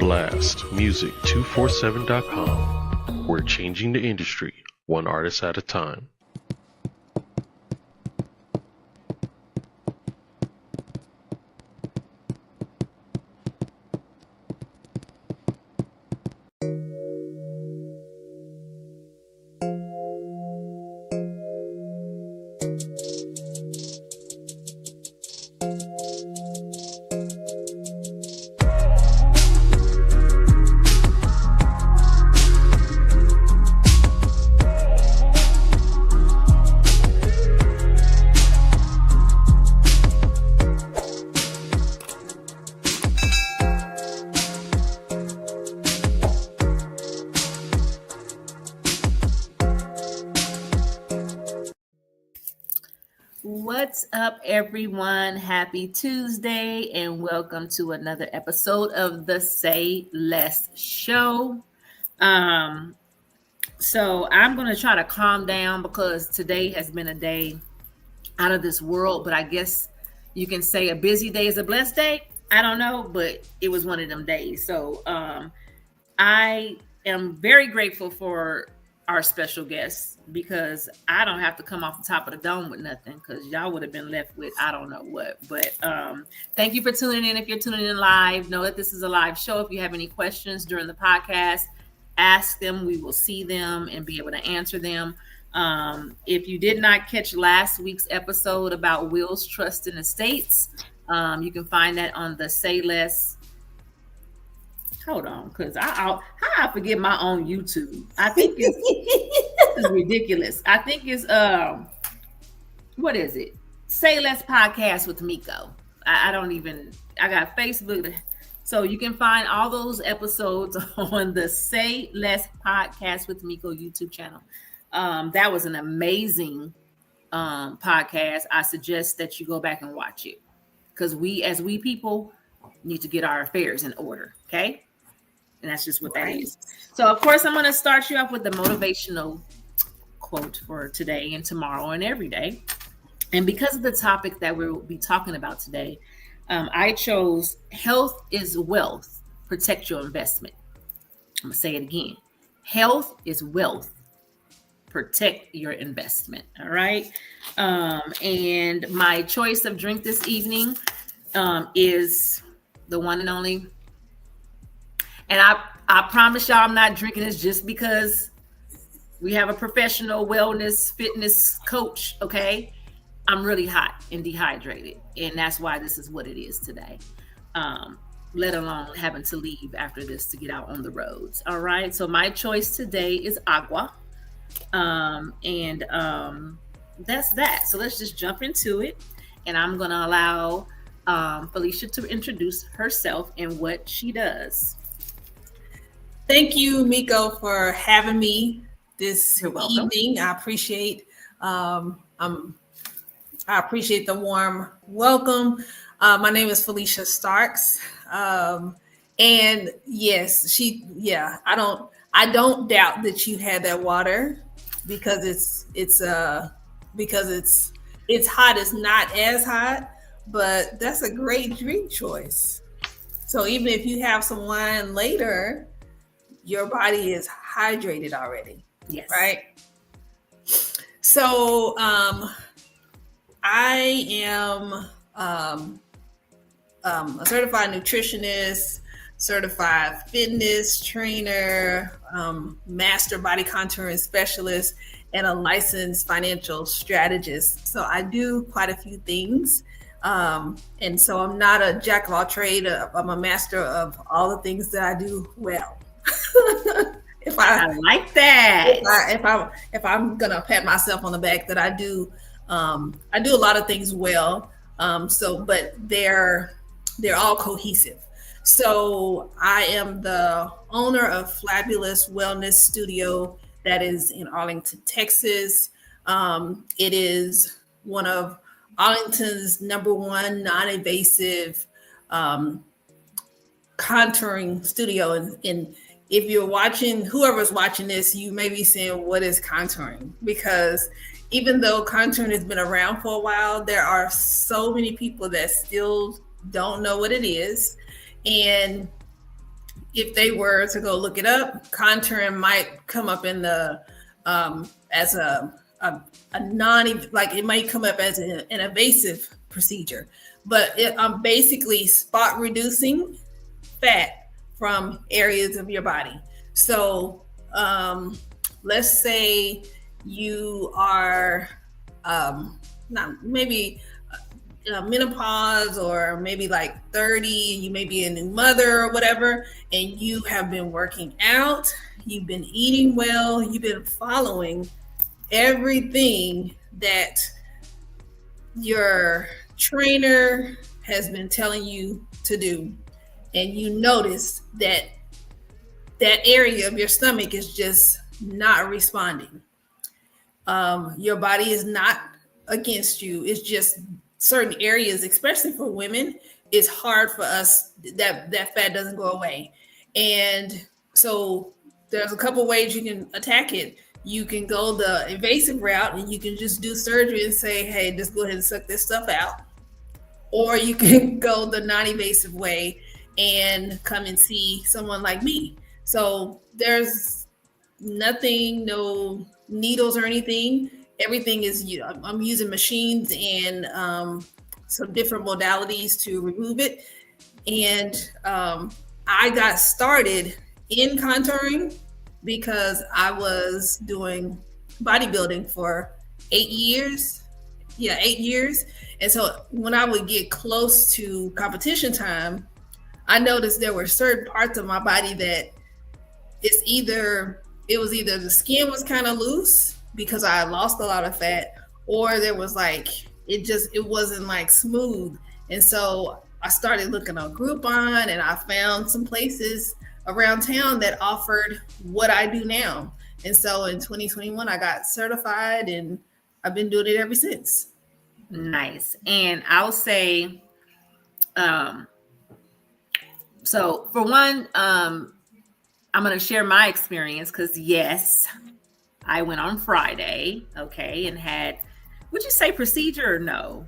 blastmusic247.com. We're changing the industry, one artist at a time. What's up, everyone? Happy Tuesday, and welcome to another episode of the Say Less Show. So I'm going to try to calm down because today has been a day out of this world, but I guess you can say a busy day is a blessed day. I don't know, but it was one of them days. So I am very grateful for our special guests because I don't have to come off the top of the dome with nothing because y'all would have been left with I don't know what. But thank you for tuning in. If you're tuning in live, know that this is a live show. If you have any questions during the podcast, ask them. We will see them and be able to answer them. If you did not catch last week's episode about wills, trust, and estates, you can find that on the Say Less. Hold on, because I forget my own YouTube. I think it's this is ridiculous. I think it's what is it? Say Less Podcast with Miko. I got Facebook. So you can find all those episodes on the Say Less Podcast with Miko YouTube channel. That was an amazing podcast. I suggest that you go back and watch it because we people need to get our affairs in order. Okay. And that's just what that is. So, of course, I'm going to start you off with the motivational quote for today and tomorrow and every day. And because of the topic that we'll be talking about today, I chose health is wealth. Protect your investment. I'm going to say it again. Health is wealth. Protect your investment. All right. And my choice of drink this evening is the one and only. And I promise y'all I'm not drinking this just because we have a professional wellness fitness coach, okay? I'm really hot and dehydrated, and that's why this is what it is today, let alone having to leave after this to get out on the roads, all right? So my choice today is agua, and that's that. So let's just jump into it, and I'm going to allow Felicia to introduce herself and what she does. Thank you, Miko, for having me this evening. I appreciate the warm welcome. My name is Felicia Starks, and yes, I don't doubt that you had that water because it's hot. It's not as hot, but that's a great drink choice. So even if you have some wine later, your body is hydrated already. Yes. Right. So I am a certified nutritionist, certified fitness trainer, master body contouring specialist, and a licensed financial strategist. So I do quite a few things. And so I'm not a jack of all trades. I'm a master of all the things that I do well. I like that. If I'm gonna pat myself on the back, that I do a lot of things well. But they're all cohesive. So I am the owner of Fabulous Wellness Studio that is in Arlington, Texas. It is one of Arlington's number one non-invasive contouring studio. And if you're watching, whoever's watching this, you may be saying, what is contouring? Because even though contouring has been around for a while, there are so many people that still don't know what it is. And if they were to go look it up, contouring might come up in the as a non, like it might come up as an invasive procedure, but I'm basically spot reducing fat from areas of your body. So let's say you are not maybe menopause, or maybe like 30, you may be a new mother or whatever, and you have been working out, you've been eating well, you've been following everything that your trainer has been telling you to do, and you notice that that area of your stomach is just not responding. Your body is not against you. It's just certain areas, especially for women, it's hard for us that fat doesn't go away. And so there's a couple ways you can attack it. You can go the invasive route and you can just do surgery and say, hey, just go ahead and suck this stuff out. Or you can go the non-invasive way and come and see someone like me. So there's nothing, no needles or anything. Everything is, I'm using machines and some different modalities to remove it. And I got started in contouring because I was doing bodybuilding for 8 years. Yeah, 8 years. And so when I would get close to competition time, I noticed there were certain parts of my body that it was either the skin was kind of loose because I lost a lot of fat, or there was like, it wasn't like smooth. And so I started looking on Groupon, and I found some places around town that offered what I do now. And so in 2021, I got certified, and I've been doing it ever since. Nice. And I'll say, so for one, I'm going to share my experience because yes, I went on Friday, okay, and had, would you say procedure or no?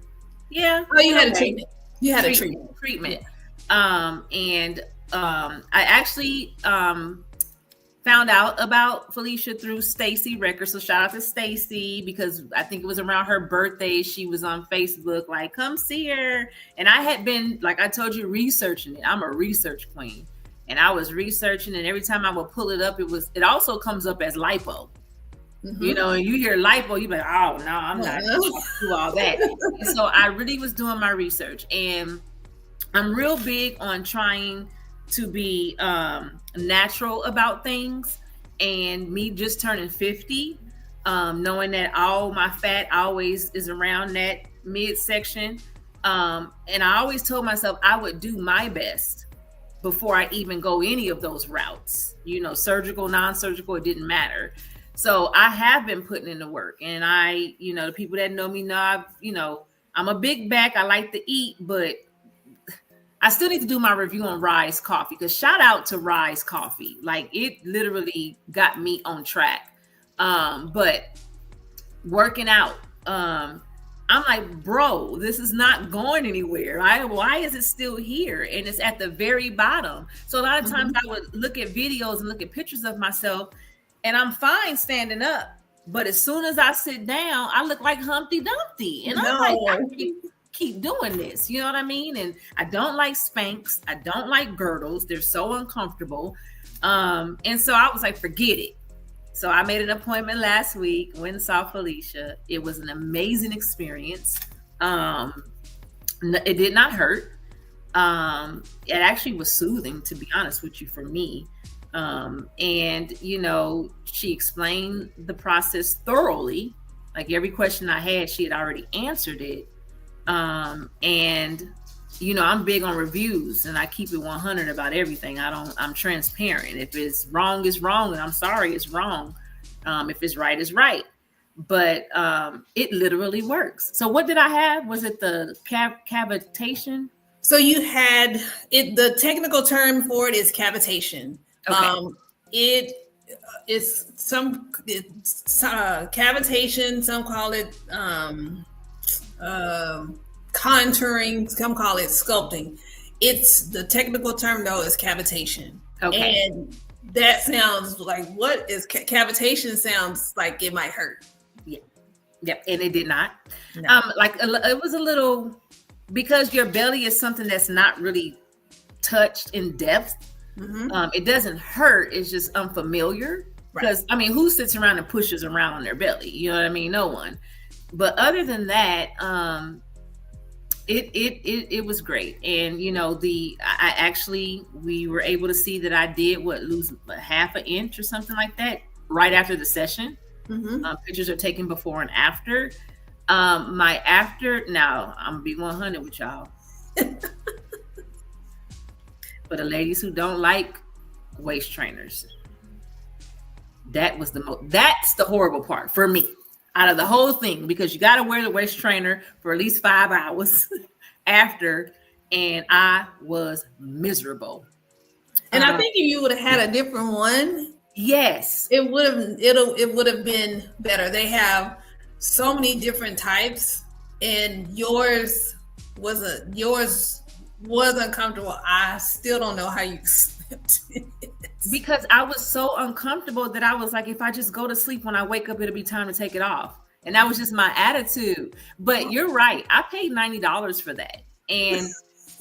Yeah. Oh, you had a treatment. You had a treatment. Treatment. And I actually found out about Felicia through Stacy Records. So shout out to Stacy, because I think it was around her birthday. She was on Facebook, like, come see her. And I had been, like I told you, researching it. I'm a research queen. And I was researching, and every time I would pull it up, it also comes up as lipo. Mm-hmm. You know, and you hear lipo, you're like, oh no, I'm not going to do all that. And so I really was doing my research, and I'm real big on trying to be natural about things. And me just turning 50, knowing that all my fat always is around that midsection. And I always told myself I would do my best before I even go any of those routes, you know, surgical, non-surgical, it didn't matter. So I have been putting in the work, and I, you know, the people that know me know, I'm a big back. I like to eat, but I still need to do my review on Rise Coffee, because shout out to Rise Coffee. Like, it literally got me on track. But working out, I'm like, bro, this is not going anywhere. Why is it still here? And it's at the very bottom. So a lot of times I would look at videos and look at pictures of myself, and I'm fine standing up. But as soon as I sit down, I look like Humpty Dumpty. And I'm like, I keep doing this. You know what I mean? And I don't like Spanx. I don't like girdles. They're so uncomfortable. And so I was like, forget it. So I made an appointment last week, went and saw Felicia. It was an amazing experience. It did not hurt. It actually was soothing, to be honest with you, for me. And, you know, she explained the process thoroughly. Like, every question I had, she had already answered it. And, you know, I'm big on reviews, and I keep it 100 about everything. I'm transparent. If it's wrong, it's wrong. And I'm sorry, it's wrong. If it's right, it's right. But, it literally works. So what did I have? Was it the cavitation? So you had it. The technical term for it is cavitation. Okay. Cavitation. Some call it, contouring, some call it sculpting. It's the technical term though is cavitation. Okay. And that sounds like, what is cavitation? Sounds like it might hurt. Yeah. Yep. And it did not. No. Like it was a little, because your belly is something that's not really touched in depth. It doesn't hurt. It's just unfamiliar. Because I mean, who sits around and pushes around on their belly? You know what I mean? No one. But other than that, it was great. And you know, we were able to see that I did lose a half an inch or something like that right after the session. Pictures are taken before and after. My after, now I'm gonna be 100 with y'all. For the ladies who don't like waist trainers, that's the horrible part for me out of the whole thing, because you got to wear the waist trainer for at least 5 hours after, and I was miserable. And I think if you would have had a different one, yes, it would have been better. They have so many different types, and yours was uncomfortable. I still don't know how you slept. Because I was so uncomfortable that I was like, if I just go to sleep, when I wake up, it'll be time to take it off. And that was just my attitude. But you're right. I paid $90 for that. And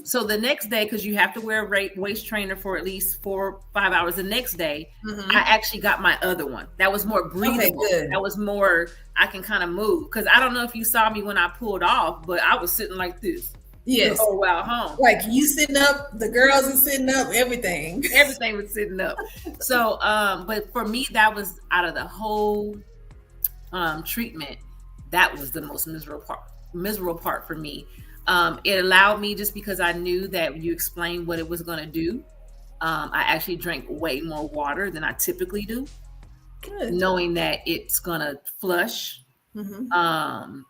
so the next day, because you have to wear a waist trainer for at least 4 or 5 hours, the next day, I actually got my other one. That was more breathable. Okay, that was more, I can kind of move. Because I don't know if you saw me when I pulled off, but I was sitting like this. Yes. Oh wow, home. Like you sitting up, the girls are sitting up, everything was sitting up. So, but for me, that was, out of the whole treatment, that was the most miserable part for me. It allowed me, just because I knew that you explained what it was going to do. I actually drank way more water than I typically do. Good. Knowing that it's gonna flush. Even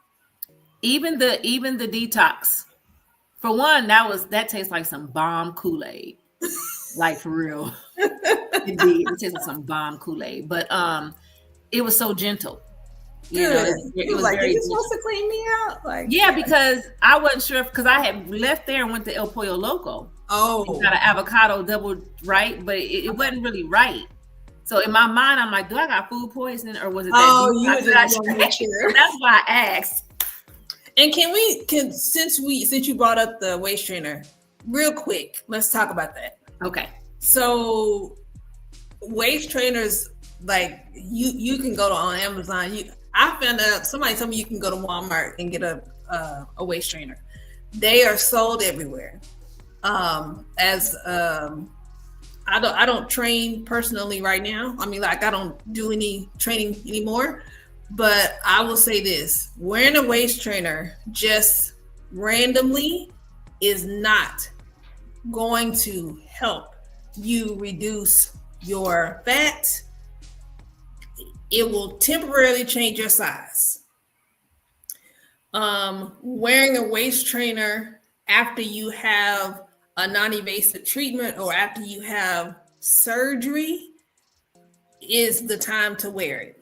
the detox. For one, that tastes like some bomb Kool-Aid. Like, for real. It did. It tastes like some bomb Kool-Aid. But it was so gentle. You know, it was like, very, are you supposed to clean me out? Like, yeah, because I wasn't sure, because I had left there and went to El Pollo Loco. Oh. Got an avocado double right, but it wasn't really right. So in my mind, I'm like, do I got food poisoning, or was it that? Oh, you just want to make sure. That's why I asked. And since you brought up the waist trainer, real quick, let's talk about that. Okay. So waist trainers, like you can go on Amazon. I found out, somebody told me you can go to Walmart and get a waist trainer. They are sold everywhere. I don't train personally right now. I mean, like, I don't do any training anymore. But I will say this: wearing a waist trainer just randomly is not going to help you reduce your fat. It will temporarily change your size. Wearing a waist trainer after you have a non-invasive treatment or after you have surgery is the time to wear it.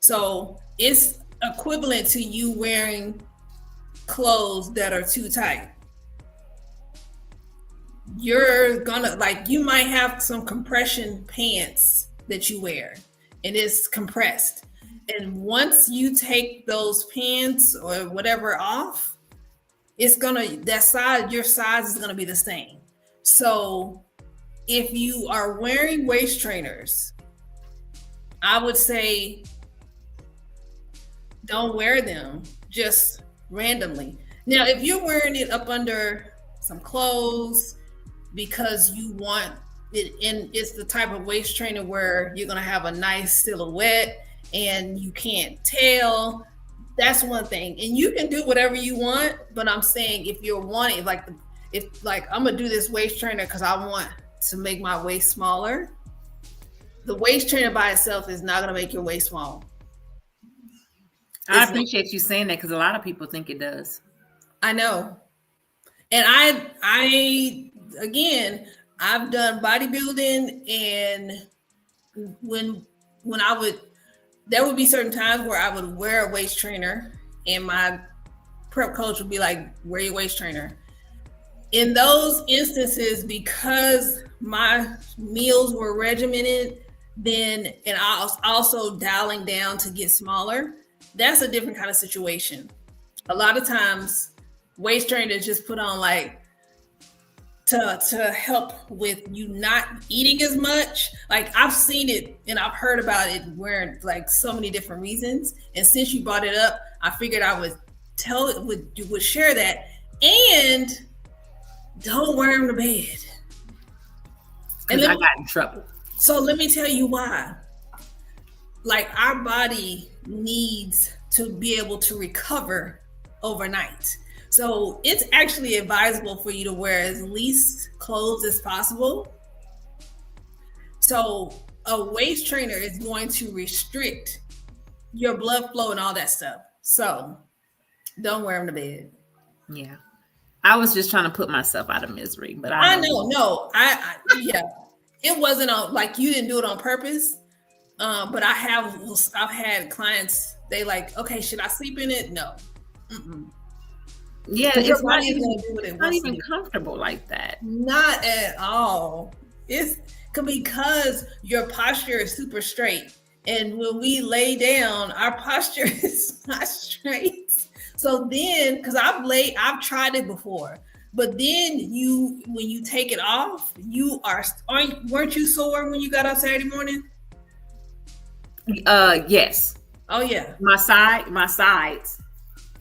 So it's equivalent to you wearing clothes that are too tight. You're gonna, like, you might have some compression pants that you wear and it's compressed. And once you take those pants or whatever off, your size is gonna be the same. So if you are wearing waist trainers, I would say don't wear them just randomly. Now, if you're wearing it up under some clothes because you want it, and it's the type of waist trainer where you're going to have a nice silhouette and you can't tell, that's one thing. And you can do whatever you want, but I'm saying if you're wanting, if I'm going to do this waist trainer because I want to make my waist smaller, the waist trainer by itself is not going to make your waist small. I appreciate you saying that, because a lot of people think it does. I know. And I I've done bodybuilding, and there would be certain times where I would wear a waist trainer and my prep coach would be like, wear your waist trainer. In those instances, because my meals were regimented, then and I was also dialing down to get smaller, that's a different kind of situation. A lot of times, waist trainers just put on like to help with you not eating as much. Like I've seen it and I've heard about it where like so many different reasons. And since you brought it up, I figured I would tell it would share that. And don't wear them to bed. And I got in trouble. So let me tell you why. Like our body needs to be able to recover overnight. So it's actually advisable for you to wear as least clothes as possible. So a waist trainer is going to restrict your blood flow and all that stuff. So don't wear them to bed. Yeah. I was just trying to put myself out of misery, but I know. No, yeah. It wasn't on like you didn't do it on purpose. But I've had clients, they like, okay, should I sleep in it? No. Mm-mm. Yeah, it's not even comfortable like that. Not at all. It's because your posture is super straight. And when we lay down, our posture is not straight. So then, because I've tried it before, but then when you take it off, weren't you sore when you got up Saturday morning? Yes. Oh yeah. My sides.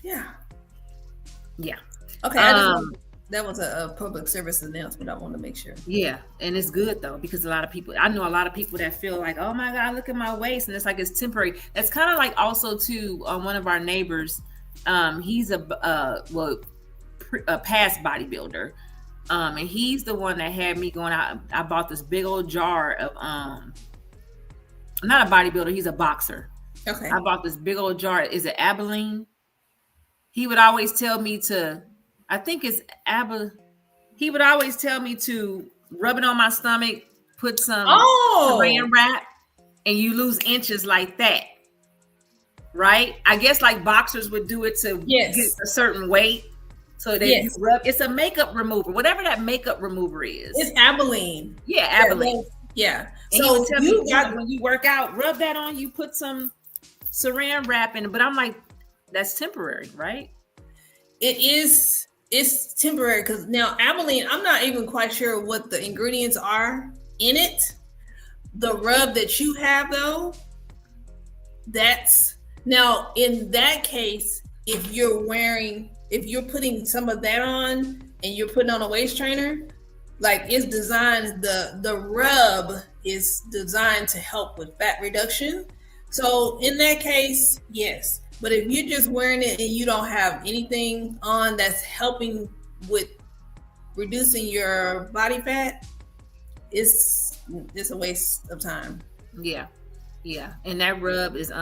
Yeah. Yeah. Okay. That was a public service announcement. I want to make sure. Yeah, and it's good though because I know a lot of people that feel like, oh my God, look at my waist, and it's like it's temporary. It's kind of like also too one of our neighbors. He's a past bodybuilder, and he's the one that had me going out. I bought this big old jar of not a bodybuilder, he's a boxer. Okay. I bought this big old jar. Is it Abilene? He would always tell me to, I think it's he would always tell me to rub it on my stomach, put some saran wrap, and you lose inches like that. Right? I guess like boxers would do it to get a certain weight. So that you rub, it's a makeup remover, whatever that makeup remover is. It's Abilene. Yeah, Abilene. Yeah. And so tell me when you work out, rub that on, you put some saran wrap in it. But I'm like, that's temporary, right? It's temporary because now Abilene, I'm not even quite sure what the ingredients are in it. The rub that you have though, that's now in that case, if you're putting some of that on and you're putting on a waist trainer, like it's designed, the rub is designed to help with fat reduction. So in that case, yes. But if you're just wearing it and you don't have anything on that's helping with reducing your body fat, it's a waste of time. Yeah. Yeah. And that rub is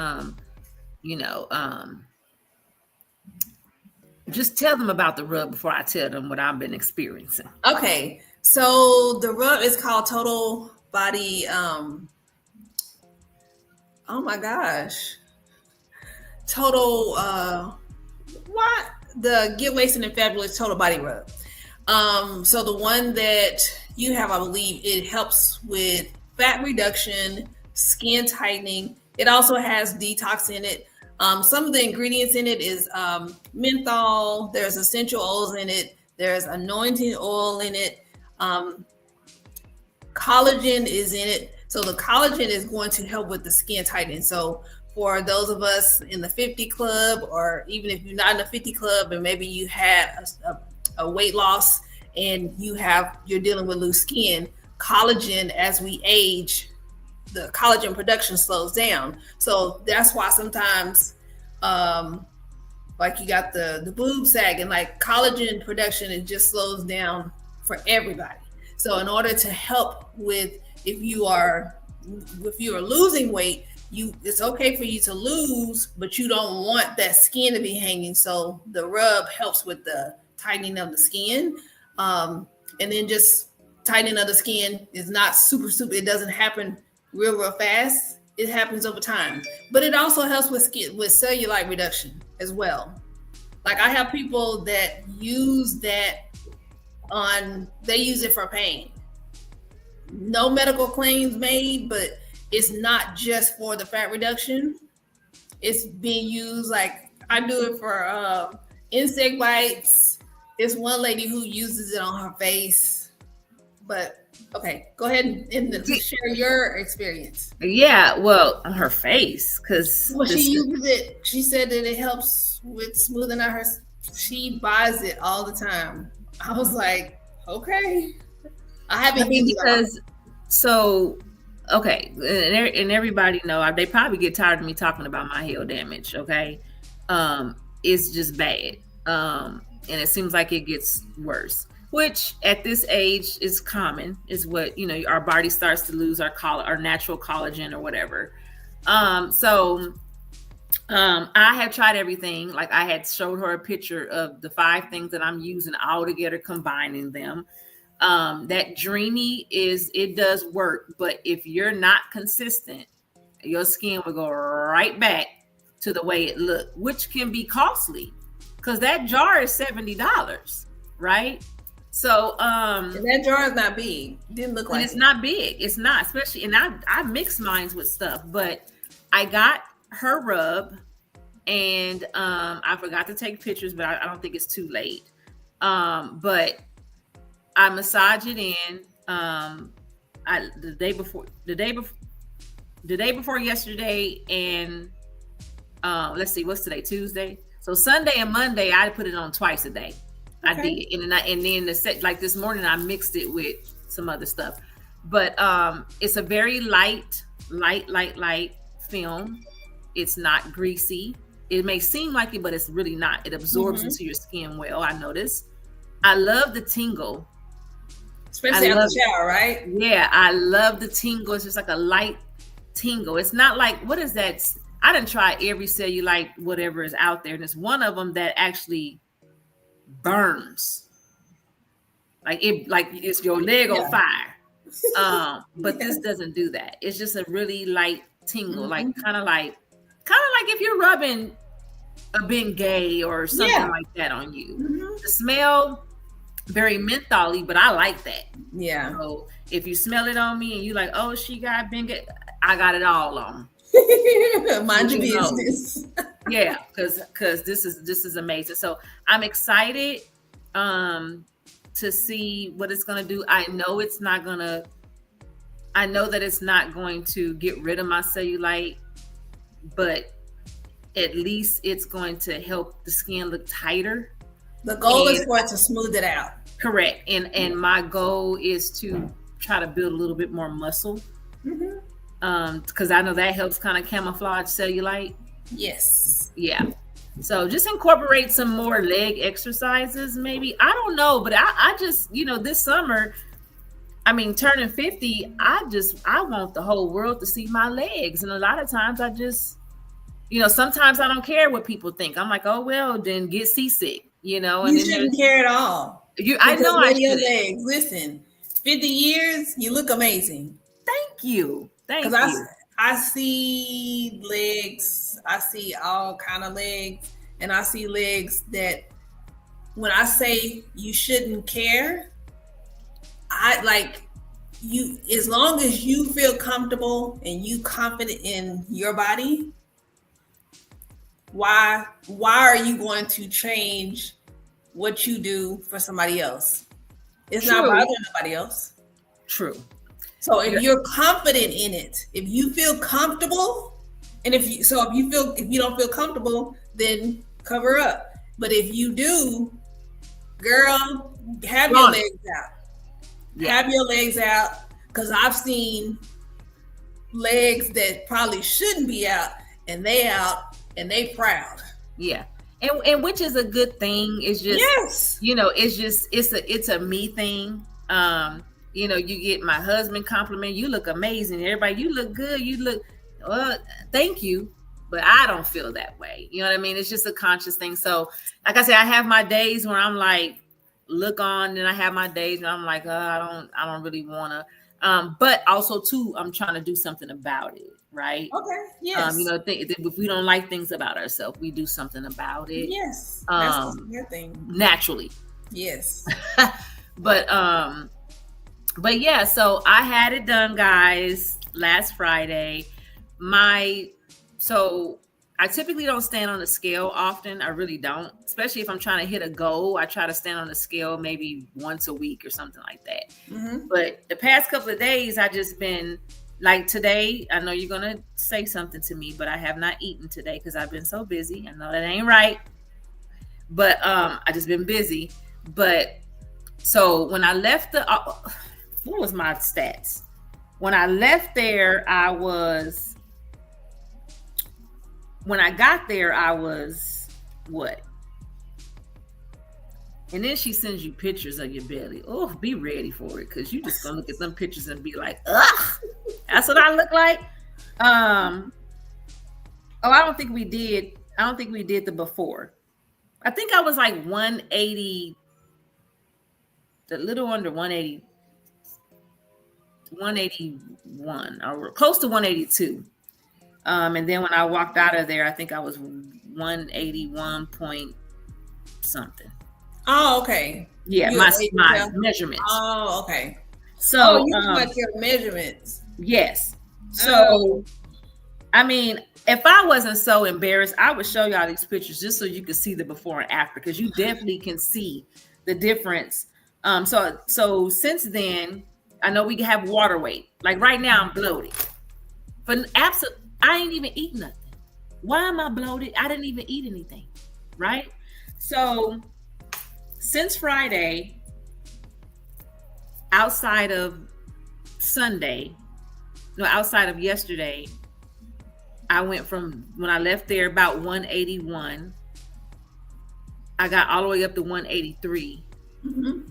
just tell them about the rub before I tell them what I've been experiencing. Okay. So the rub is called Total Body oh my gosh. Total the Get Wasted and Fabulous Total Body Rub. So the one that you have, I believe it helps with fat reduction, skin tightening. It also has detox in it. Some of the ingredients in it is menthol, there's essential oils in it, there's anointing oil in it, collagen is in it. So the collagen is going to help with the skin tightening. So for those of us in the 50 club, or even if you're not in the 50 club and maybe you had a weight loss and you're dealing with loose skin, collagen, as we age, the collagen production slows down. So that's why sometimes like you got the boob sag and like collagen production, it just slows down for everybody. So in order to help with if you are losing weight, it's okay for you to lose, but you don't want that skin to be hanging. So the rub helps with the tightening of the skin. And then just tightening of the skin is not super, it doesn't happen real fast. It happens over time. But it also helps with cellulite reduction as well. Like I have people that use that they use it for pain. No medical claims made, but it's not just for the fat reduction. It's being used, like I do it for insect bites. It's one lady who uses it on her face. But okay, go ahead and share your experience. Yeah, well, on her face, because she uses it. She said that it helps with smoothing out her. She buys it all the time. I was like, okay. I haven't used because it. So okay, and everybody know they probably get tired of me talking about my heel damage. Okay, it's just bad, and it seems like it gets worse. Which at this age is common. Is what our body starts to lose our natural collagen or whatever. So I have tried everything. Like I had showed her a picture of the 5 things that I'm using all together, combining them. That Dreamy it does work, but if you're not consistent, your skin will go right back to the way it looked, which can be costly because that jar is $70, right? So and that jar is not big. It didn't look like it's not big. It's not, especially, and I mix mines with stuff, but I got her rub and I forgot to take pictures, but I don't think it's too late. But I massage it in the day before yesterday, and let's see, what's today? Tuesday. So Sunday and Monday I put it on twice a day. Okay. I did, and then this morning I mixed it with some other stuff. But it's a very light film. It's not greasy. It may seem like it, but it's really not. It absorbs into your skin well. I noticed. I love the tingle. Especially after the shower, right? Yeah, I love the tingle. It's just like a light tingle. It's not like, what is that? I didn't try every cellulite, whatever is out there. And it's one of them that actually burns. Like it's your leg on fire. But this doesn't do that. It's just a really light tingle, like kind of like if you're rubbing a Bengay or something like that on you. The smell, very mentholy, but I like that. Yeah. So if you smell it on me and you like, oh, she got Bengay, I got it all on. Mind your business. Yeah, because this is amazing. So I'm excited to see what it's gonna do. I know that it's not going to get rid of my cellulite, but at least it's going to help the skin look tighter. The goal is for it to smooth it out. Correct. And my goal is to try to build a little bit more muscle. Because I know that helps kind of camouflage cellulite. Yes. Yeah. So just incorporate some more leg exercises, maybe. I don't know, but I just, this summer, turning 50, I want the whole world to see my legs. And a lot of times I just, sometimes I don't care what people think. I'm like, oh, well, then get seasick, And you shouldn't care at all. I know I your legs. Listen, 50 years, you look amazing. Thank you. Thank you. I see legs. I see all kind of legs. And I see legs that when I say you shouldn't care, I like you, as long as you feel comfortable and you confident in your body, why are you going to change what you do for somebody else? It's not bothering nobody else. True. So if you're confident in it, if you feel comfortable, and if you don't feel comfortable, then cover up. But if you do, girl, have your legs out. Yeah. Have your legs out, because I've seen legs that probably shouldn't be out, and they out, and they proud. Yeah. And which is a good thing. It's just, it's a me thing. You get my husband compliment, you look amazing. Everybody, you look good. You look, thank you. But I don't feel that way. You know what I mean? It's just a conscious thing. So like I said, I have my days where I'm like, look on, and I have my days where I'm like, I don't really want to. But also too, I'm trying to do something about it. Right. Okay. Yes. If we don't like things about ourselves, we do something about it. Yes. That's your thing. Naturally. Yes. But yeah, so I had it done, guys, last Friday. So I typically don't stand on the scale often. I really don't, especially if I'm trying to hit a goal. I try to stand on the scale maybe once a week or something like that. Mm-hmm. But the past couple of days, I just been like today. I know you're gonna say something to me, but I have not eaten today because I've been so busy. I know that ain't right, but I just been busy. But so when I left what was my stats? When I left there, when I got there, I was what? And then she sends you pictures of your belly. Oh, be ready for it, because you just gonna look at some pictures and be like, ugh, that's what I look like. I don't think we did the before. I think I was like 180, a little under 180, 181, or close to 182. And then when I walked out of there, I think I was 181 point something. Oh, okay. Yeah, my measurements. Oh, okay. So you like your measurements. Yes. So I mean, if I wasn't so embarrassed, I would show y'all these pictures just so you could see the before and after, because you definitely can see the difference. So since then, I know we have water weight. Like right now, I'm bloated. But I ain't even eating nothing. Why am I bloated? I didn't even eat anything, right? So since Friday, outside of yesterday, I went from, when I left there, about 181. I got all the way up to 183. Mm-hmm.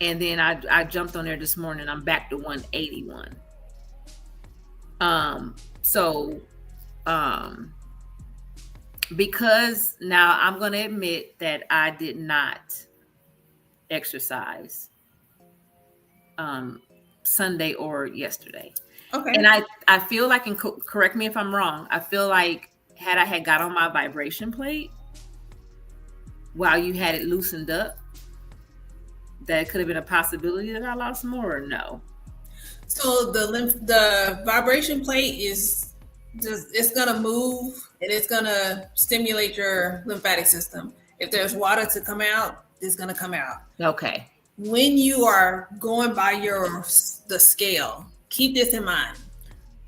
And then I jumped on there this morning. I'm back to 181. Because now I'm going to admit that I did not exercise Sunday or yesterday. Okay. And I feel like, and correct me if I'm wrong, I feel like had I got on my vibration plate while you had it loosened up, that could have been a possibility that I lost more, or no? So the vibration plate it's gonna move and it's gonna stimulate your lymphatic system. If there's water to come out, it's gonna come out. Okay. When you are going by the scale, keep this in mind.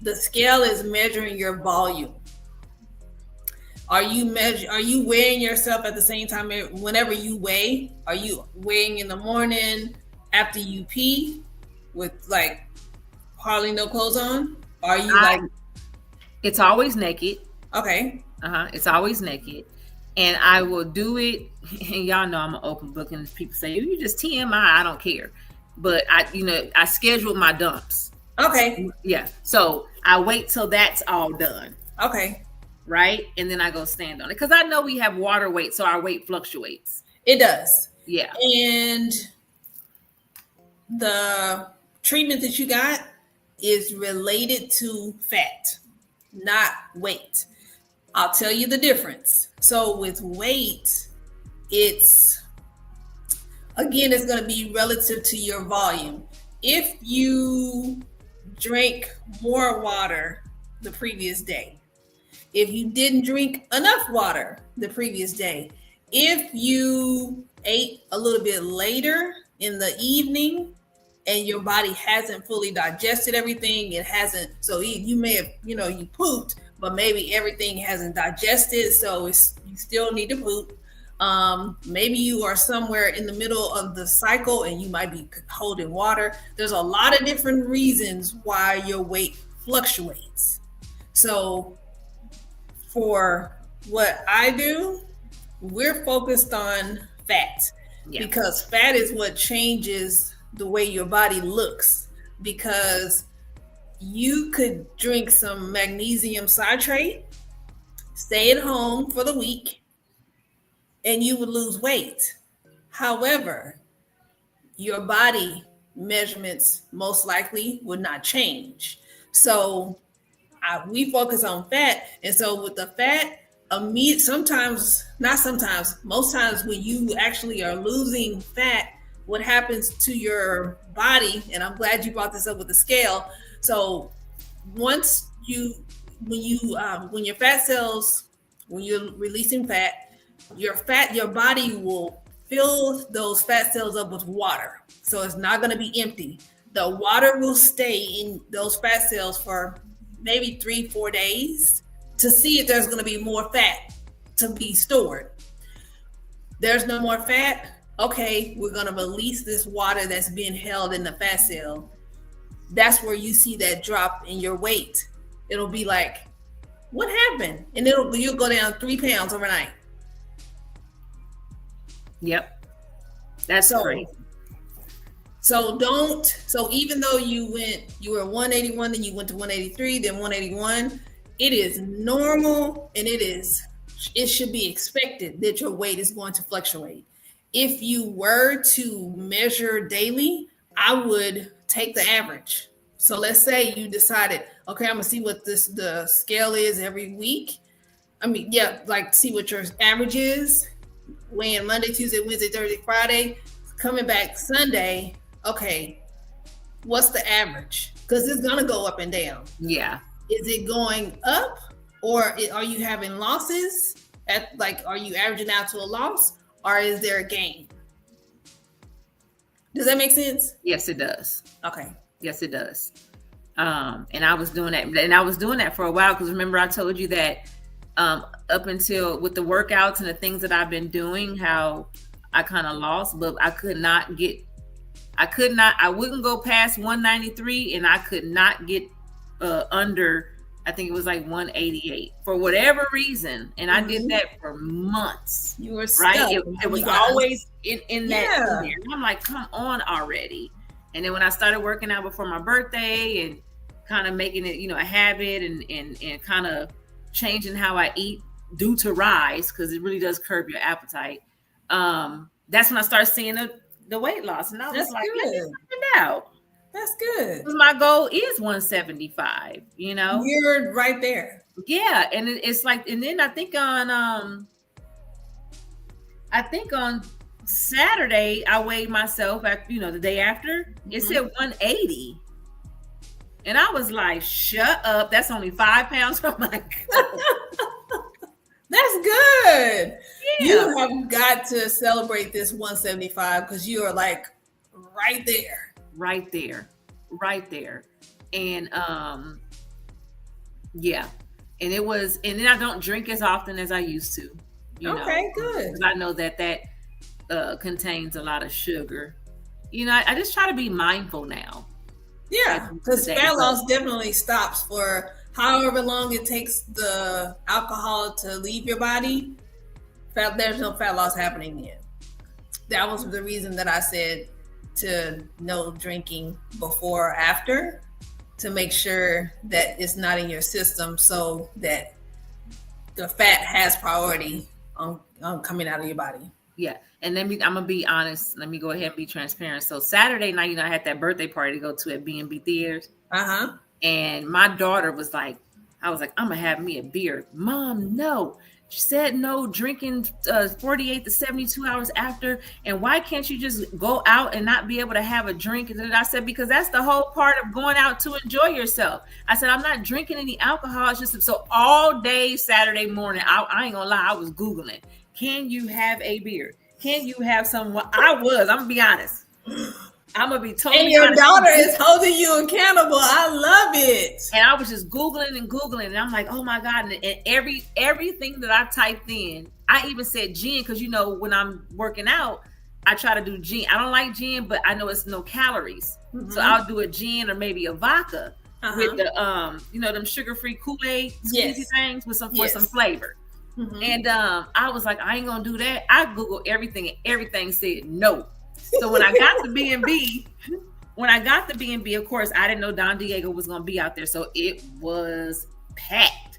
The scale is measuring your volume. Are you weighing yourself at the same time whenever you weigh? Are you weighing in the morning after you pee with like hardly no clothes on? Are you it's always naked. Okay. It's always naked. And I will do it, and y'all know I'm an open book, and people say, you just TMI, I don't care. But I scheduled my dumps. Okay. Yeah. So I wait till that's all done. Okay. Right? And then I go stand on it. Because I know we have water weight, so our weight fluctuates. It does. Yeah. And the treatment that you got is related to fat, not weight. I'll tell you the difference. So with weight, it's going to be relative to your volume. If you drank more water the previous day, if you didn't drink enough water the previous day, if you ate a little bit later in the evening and your body hasn't fully digested everything, so you may have, you pooped, but maybe everything hasn't digested, so you still need to poop. Maybe you are somewhere in the middle of the cycle and you might be holding water. There's a lot of different reasons why your weight fluctuates. So for what I do, we're focused on fat, because fat is what changes the way your body looks. Because you could drink some magnesium citrate, stay at home for the week, and you would lose weight. However, your body measurements most likely would not change. So we focus on fat. And so with the fat, most times when you actually are losing fat, what happens to your body, and I'm glad you brought this up with the scale. So once when your fat cells, when you're releasing fat, your body will fill those fat cells up with water. So it's not going to be empty. The water will stay in those fat cells for maybe 3-4 days to see if there's going to be more fat to be stored. There's no more fat. Okay, we're going to release this water that's being held in the fat cell. That's where you see that drop in your weight. It'll be like, what happened? And you'll go down 3 pounds overnight. Yep. That's crazy. So even though you were 181, then you went to 183, then 181, it is normal, and it should be expected that your weight is going to fluctuate. If you were to measure daily, I would take the average. So let's say you decided, okay, I'm gonna see what the scale is every week. See what your average is. Weighing Monday, Tuesday, Wednesday, Thursday, Friday, coming back Sunday. Okay, what's the average? Because it's gonna go up and down. Yeah. Is it going up, or are you having losses? Are you averaging out to a loss, or is there a gain? Does that make sense? Yes, it does. Okay. Yes, it does. And I was doing that, for a while, because remember I told you that up until with the workouts and the things that I've been doing, how I kind of lost, but I wouldn't go past 193, and I could not get under, I think it was like 188 for whatever reason. And I did that for months. You were stuck. Right. It was always in that. Yeah. I'm like, come on already. And then when I started working out before my birthday and kind of making it, a habit and kind of changing how I eat due to rise, because it really does curb your appetite. That's when I started seeing the weight loss. And I was like, let me find out. That's good. Because my goal is 175, You're right there. Yeah. And it's like, and then I think on Saturday, I weighed myself at, the day after. It said 180. And I was like, shut up. That's only 5 pounds from my goal. That's good. Yeah. You have got to celebrate this 175, because you are like right there. Right there. And yeah. And then I don't drink as often as I used to. Okay, good. Because I know that contains a lot of sugar. I just try to be mindful now. Yeah, because fat loss definitely stops for however long it takes the alcohol to leave your body. There's no fat loss happening yet. That was the reason that I said to no drinking before or after, to make sure that it's not in your system, so that the fat has priority on coming out of your body. Yeah. And I'm gonna be honest. Let me go ahead and be transparent. So Saturday night, I had that birthday party to go to at B&B Theaters. And my daughter was like, I'm gonna have me a beer. Mom, no. She said no drinking 48 to 72 hours after. And why can't you just go out and not be able to have a drink? And then I said, because that's the whole part of going out to enjoy yourself. I said, I'm not drinking any alcohol. It's just so all day Saturday morning, I ain't gonna lie, I was Googling, can you have a beer? Can you have some? I'm gonna be honest. I'm gonna be totally honest. And your daughter is holding you accountable. I love it. And I was just Googling, and I'm like, oh my God. And everything that I typed in, I even said gin, because when I'm working out, I try to do gin. I don't like gin, but I know it's no calories. So I'll do a gin or maybe a vodka with the them sugar-free Kool-Aid squeezy things with some flavor. And I was like, I ain't gonna do that. I Googled everything, and everything said no. So when I got to B&B, of course, I didn't know Don Diego was gonna be out there, so it was packed.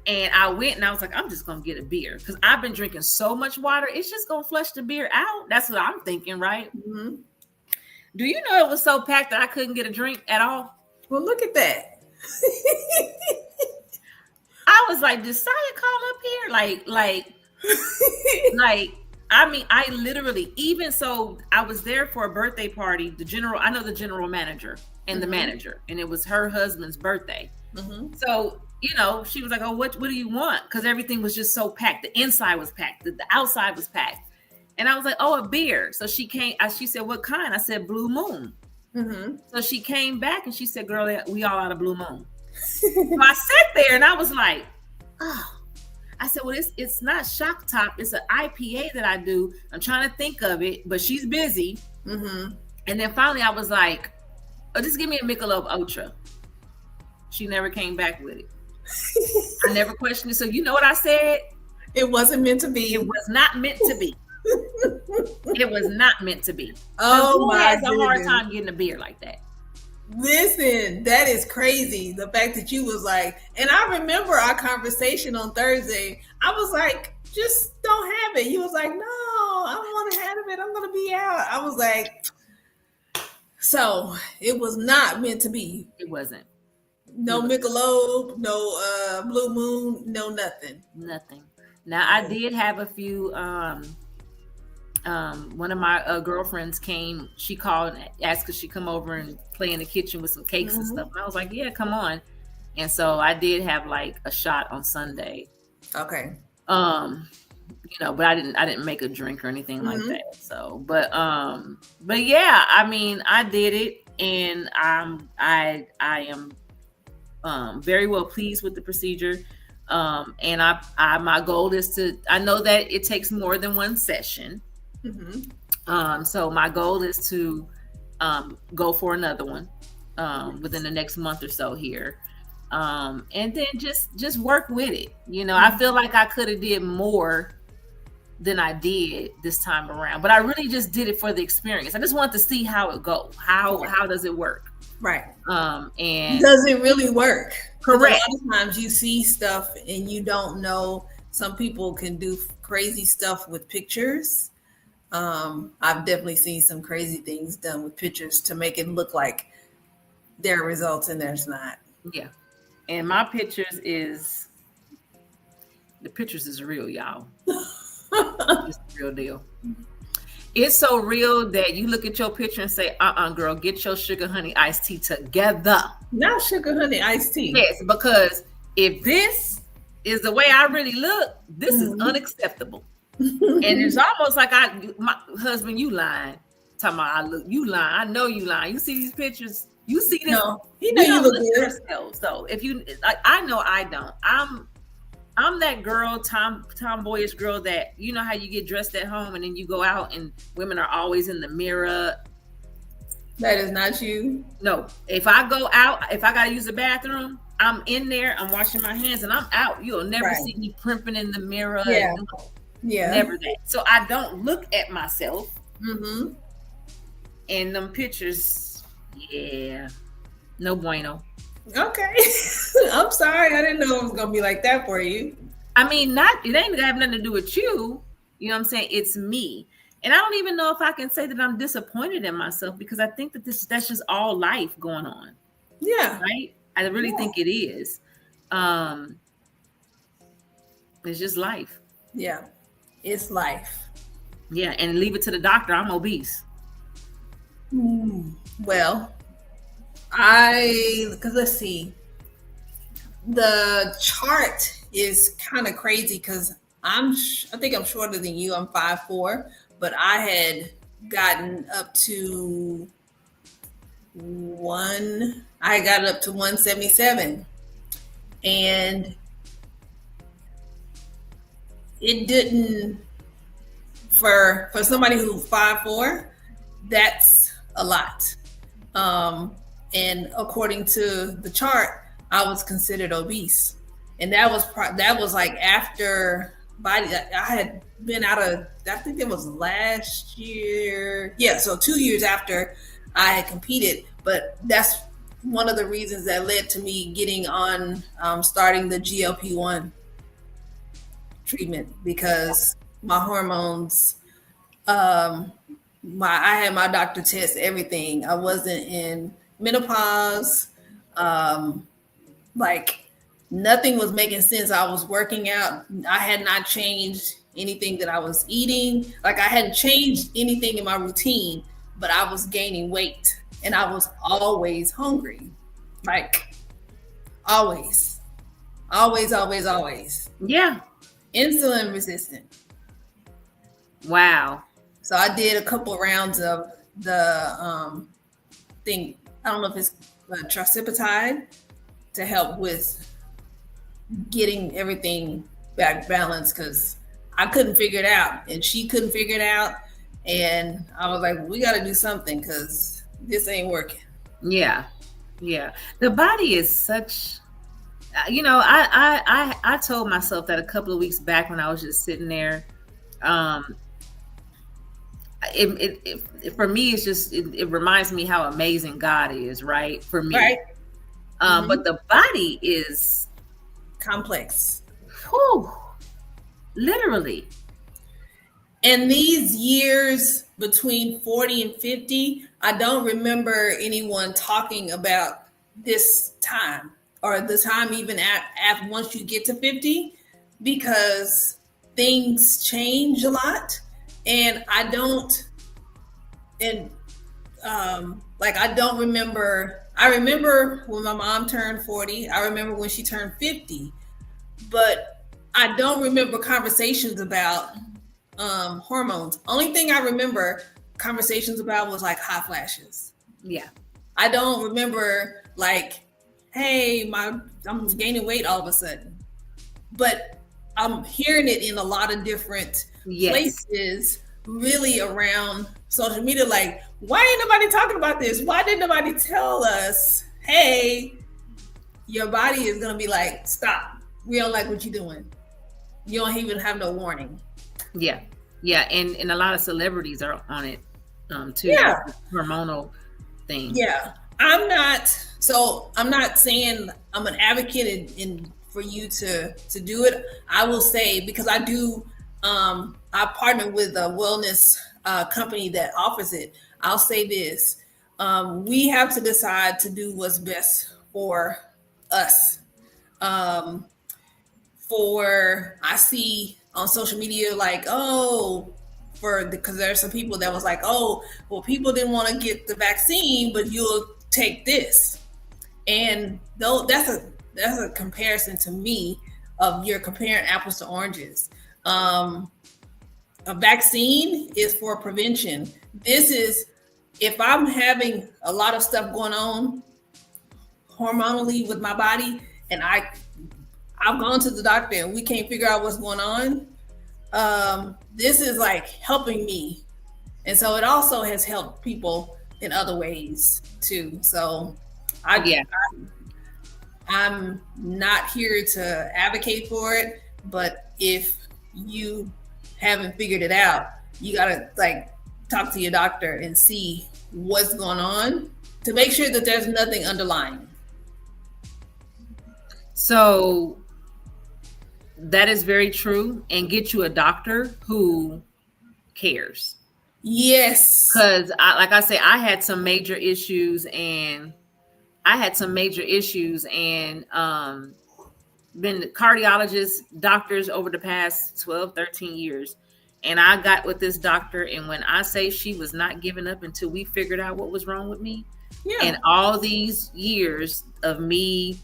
And I went, and I was like, I'm just gonna get a beer, because I've been drinking so much water, it's just gonna flush the beer out. That's what I'm thinking, right? Do you know it was so packed that I couldn't get a drink at all? Well, look at that. I was like, did Saya call up here? Like, I mean, I literally, even so, I was there for a birthday party. I know the general manager and the manager, and it was her husband's birthday. So, she was like, "Oh, what do you want?" Because everything was just so packed. The inside was packed, the outside was packed, and I was like, "Oh, a beer." So she came. She said, "What kind?" I said, "Blue Moon." So she came back and she said, "Girl, we all out of Blue Moon." So I sat there and I was like, "Oh." I said, "Well, it's not Shock Top. It's an IPA that I do. I'm trying to think of it, but she's busy." And then finally, I was like, "Oh, just give me a Michelob Ultra." She never came back with it. I never questioned it. So you know what I said? It wasn't meant to be. It was not meant to be. It was not meant to be. Oh, who my has a hard goodness. time getting a beer like that? Listen, that is crazy. The fact that you was like, and I remember our conversation on Thursday. I was like, just don't have it. You was like, no, I don't want to have it. I'm going to be out. I was like, so it was not meant to be. It wasn't. No Michelob, no Blue Moon, no nothing. Nothing. Now I did have a few. One of my girlfriends came. She called and asked could she come over and play in the kitchen with some cakes and stuff. And I was like, "Yeah, come on." And so I did have like a shot on Sunday. Okay. But I didn't make a drink or anything like that. So, but yeah, I mean, I did it, and I am very well pleased with the procedure. And my goal is to. I know that it takes more than one session. So my goal is to go for another one within the next month or so here. And then just work with it. I feel like I could have did more than I did this time around, but I really just did it for the experience. I just wanted to see how it goes. How does it work? Right. And does it really work? Correct. A lot of times you see stuff and you don't know. Some people can do crazy stuff with pictures. I've definitely seen some crazy things done with pictures to make it look like there are results and there's not. Yeah. And my pictures is real, y'all. It's the real deal. It's so real that you look at your picture and say, girl, get your sugar honey iced tea together. Not sugar honey iced tea. Yes, because if this is the way I really look, this is unacceptable. And it's almost like my husband, you lying. Talking about you lying. I know you lying. You see these pictures. You see this. No, he know you look good. So if you, I know I don't. I'm that girl, tomboyish girl that you know how you get dressed at home and then you go out and women are always in the mirror. That is not you. No. If I go out, if I gotta use the bathroom, I'm in there, I'm washing my hands and I'm out. You'll never see me primping in the mirror. Yeah. Never that. So I don't look at myself. And them pictures, yeah. No bueno. Okay. I'm sorry. I didn't know it was gonna be like that for you. I mean, it ain't gonna have nothing to do with you. You know what I'm saying? It's me. And I don't even know if I can say that I'm disappointed in myself because I think that that's just all life going on. Yeah. Right? I really think it is. It's just life. Yeah. It's life. Yeah. And leave it to the doctor. I'm obese. Well, because let's see. The chart is kind of crazy because I think I'm shorter than you. I'm 5'4", but I had gotten up to 177, and it didn't for somebody who's 5'4", that's a lot. And according to the chart, I was considered obese, and that was like after I had been out of, I think it was last year. Yeah, so 2 years after I had competed, but that's one of the reasons that led to me getting on starting the GLP-1 treatment because my hormones. I had my doctor test everything. I wasn't in menopause. Like nothing was making sense. I was working out. I had not changed anything that I was eating. Like I hadn't changed anything in my routine, but I was gaining weight and I was always hungry. Like always, always, always, always. Yeah. Insulin resistant. Wow. So I did a couple rounds of the thing. I don't know if it's trizipatide to help with getting everything back balanced because I couldn't figure it out and she couldn't figure it out. And I was like, we got to do something because this ain't working. Yeah. Yeah. The body is such, you know, I told myself that a couple of weeks back when I was just sitting there. It for me, it's just, it reminds me how amazing God is, right? For me. Right. But the body is complex. Whew, literally. In these years between 40 and 50, I don't remember anyone talking about this time or the time even at once you get to 50, because things change a lot. And I don't remember. I remember when my mom turned 40. I remember when she turned 50, but I don't remember conversations about hormones. Only thing I remember conversations about was like hot flashes. Yeah. I don't remember like, hey, I'm gaining weight all of a sudden. But I'm hearing it in a lot of different places, really around social media. Like, why ain't nobody talking about this? Why didn't nobody tell us, hey, your body is gonna be like, stop. We don't like what you're doing. You don't even have no warning. Yeah. Yeah. And a lot of celebrities are on it too. Yeah. Hormonal thing. Yeah. I'm not saying I'm an advocate in for you to do it. I will say, because I do, I partner with a wellness company that offers it. I'll say this. We have to decide to do what's best for us. I see on social media, like, because there's some people that was like, oh, well, people didn't want to get the vaccine, but you'll take this. And though that's a comparison to me of you're comparing apples to oranges. A vaccine is for prevention. This is, if I'm having a lot of stuff going on hormonally with my body, and I've gone to the doctor and we can't figure out what's going on, this is like helping me. And so it also has helped people in other ways too. So I'm not here to advocate for it, but if you haven't figured it out, you gotta like talk to your doctor and see what's going on to make sure that there's nothing underlying. So that is very true, and get you a doctor who cares. Yes. Because like I say, I had some major issues and been cardiologists, doctors over the past 12, 13 years. And I got with this doctor, and when I say she was not giving up until we figured out what was wrong with me, and all these years of me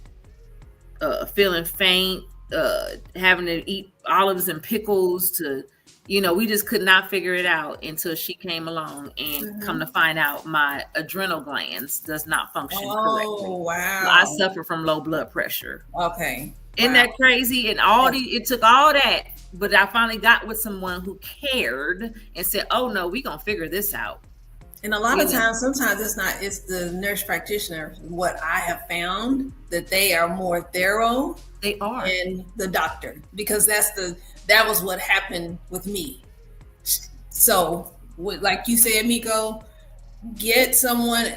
feeling faint, having to eat olives and pickles to, we just could not figure it out until she came along, and come to find out my adrenal glands does not function correctly. Oh, wow. So I suffer from low blood pressure. Okay. Isn't that crazy? And it took all that, but I finally got with someone who cared and said, oh no, we're going to figure this out. And a lot of times, sometimes it's the nurse practitioner. What I have found, that they are more thorough. They are. And the doctor, because that was what happened with me. So like you said, Miko, get someone,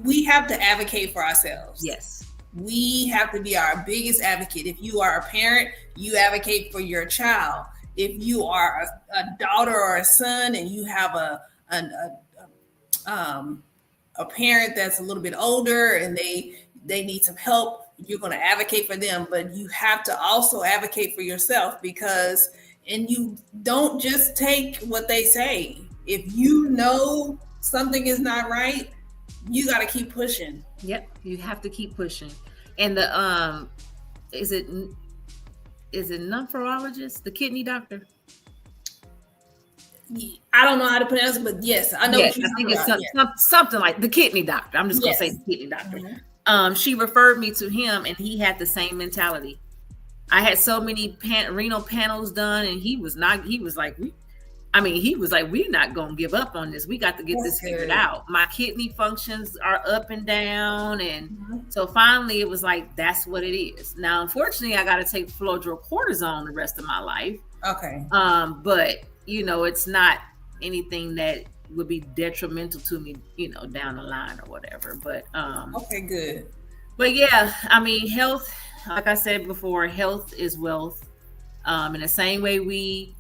we have to advocate for ourselves. Yes. We have to be our biggest advocate. If you are a parent, you advocate for your child. If you are a daughter or a son and you have a parent that's a little bit older and they need some help, you're going to advocate for them. But you have to also advocate for yourself, because and you don't just take what they say. If you know something is not right, you got to keep pushing. Yep, you have to keep pushing. And the is it nephrologist, the kidney doctor? I don't know how to pronounce it, but yes, I know. Yes, what you're I think talking it's about. something like the kidney doctor. I'm just gonna Yes. say the kidney doctor. She referred me to him, and he had the same mentality. I had so many renal panels done, and he was like, we're not gonna give up on this. We got to get this figured out. My kidney functions are up and down, and so finally it was like, that's what it is. Now, unfortunately, I got to take fludrocortisone the rest of my life. Okay. But it's not anything that would be detrimental to me, down the line or whatever. But okay, good. But yeah, I mean, health, like I said before, health is wealth. In the same way we,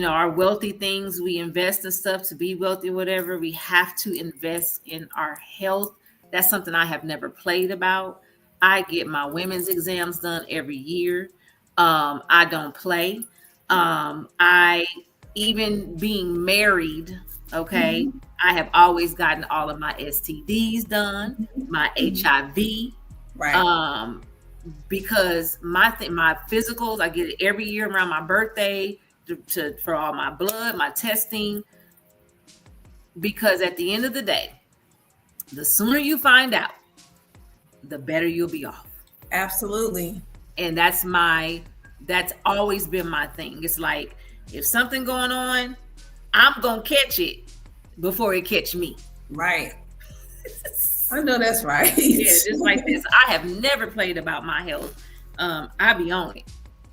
our wealthy things, we invest in stuff to be wealthy or whatever, we have to invest in our health. That's something I have never played about. I get my women's exams done every year. I don't play. I, even being married, okay, I have always gotten all of my STDs done, my HIV, right? Because my physicals, I get it every year around my birthday for all my blood, my testing. Because at the end of the day, the sooner you find out, the better you'll be off. Absolutely. And that's always been my thing. It's like, if something going on, I'm gonna catch it before it catch me. Right. I know that's right. Yeah, just like this. I have never played about my health. I be on it.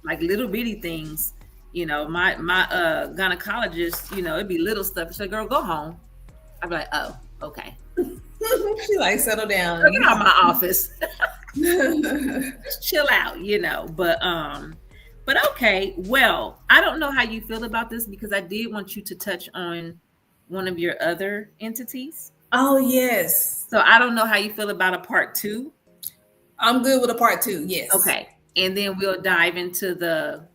Like little bitty things, my gynecologist, it'd be little stuff. She's like, girl, go home. I'd be like, oh, okay. She like, settle down. Get out of my office. Just chill out, But okay, well, I don't know how you feel about this, because I did want you to touch on one of your other entities. Oh, yes. So I don't know how you feel about a part 2. I'm good with a part 2, yes. Okay. And then we'll dive into the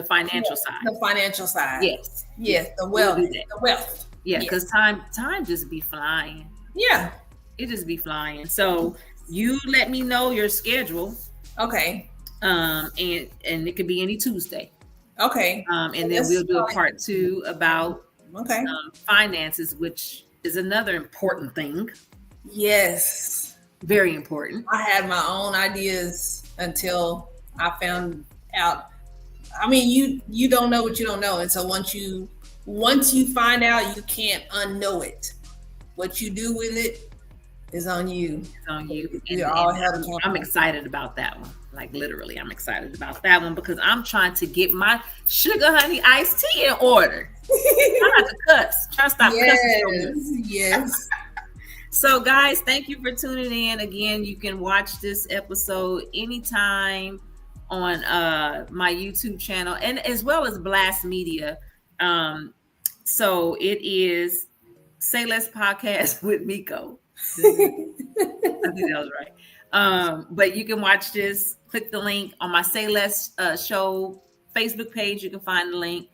financial side. The financial side. Yes. Yes, the wealth. The wealth. Yeah, because time just be flying. Yeah. It just be flying. So you let me know your schedule. Okay. And it could be any Tuesday. Okay. And then we'll do a part 2 about finances, which is another important thing. Yes. Very important. I had my own ideas until I found out. I mean, you don't know what you don't know. And so once you find out, you can't unknow it. What you do with it is on you. It's on you. You're all held accountable. I'm excited about that one. Like literally, I'm excited about that one, because I'm trying to get my sugar honey iced tea in order. I'm not to cuss. Try to stop cussing. Yes. So guys, thank you for tuning in. Again, you can watch this episode anytime on my YouTube channel, and as well as Blast Media. So it is Say Less Podcast with Miko. I think that was right. But you can watch this. Click the link on my Say Less show Facebook page. You can find the link.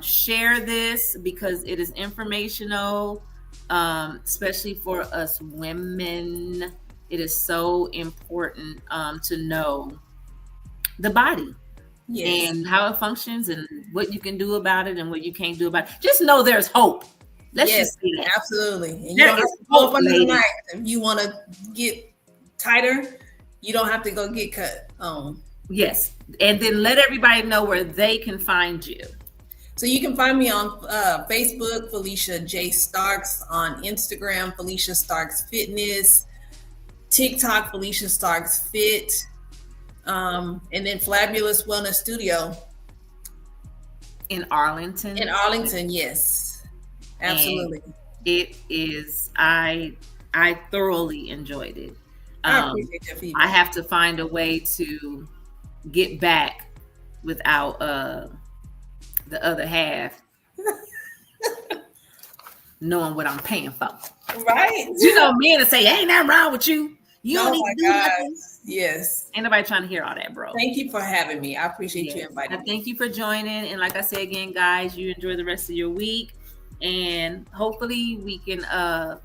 Share this, because it is informational, especially for us women. It is so important to know the body. Yes. And how it functions, and what you can do about it and what you can't do about it. Just know there's hope. Let's just see that. Absolutely. And there is hope, ladies. If you want to get tighter, you don't have to go get cut. Yes. And then let everybody know where they can find you. So you can find me on Facebook, Felicia J. Starks, on Instagram, Felicia Starks Fitness, TikTok, Felicia Starks Fit, and then Flabulous Wellness Studio. In Arlington? In Arlington, yes. Absolutely. And it is, I thoroughly enjoyed it. I appreciate that feedback. I have to find a way to get back without the other half knowing what I'm paying for. Right. Men to say, ain't nothing wrong with you. You Oh don't need my to do gosh. nothing. Yes. Ain't nobody trying to hear all that, bro. Thank you for having me. I appreciate you Yes. inviting I me. thank you for joining. And like I said again, guys, you enjoy the rest of your week. And hopefully we can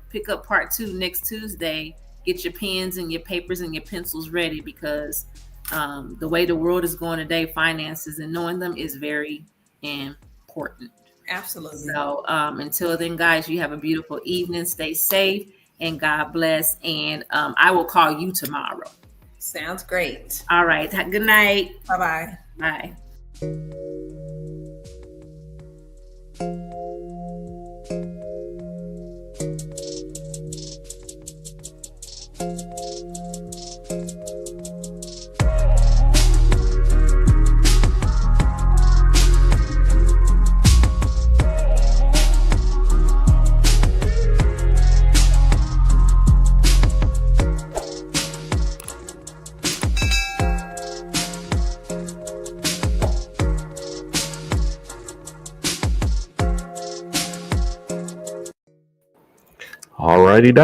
pick up part 2 next Tuesday. Get your pens and your papers and your pencils ready, because the way the world is going today, finances and knowing them is very important. Absolutely. So until then, guys, you have a beautiful evening. Stay safe and God bless. And I will call you tomorrow. Sounds great. All right. Good night. Bye-bye. Bye. Alrighty,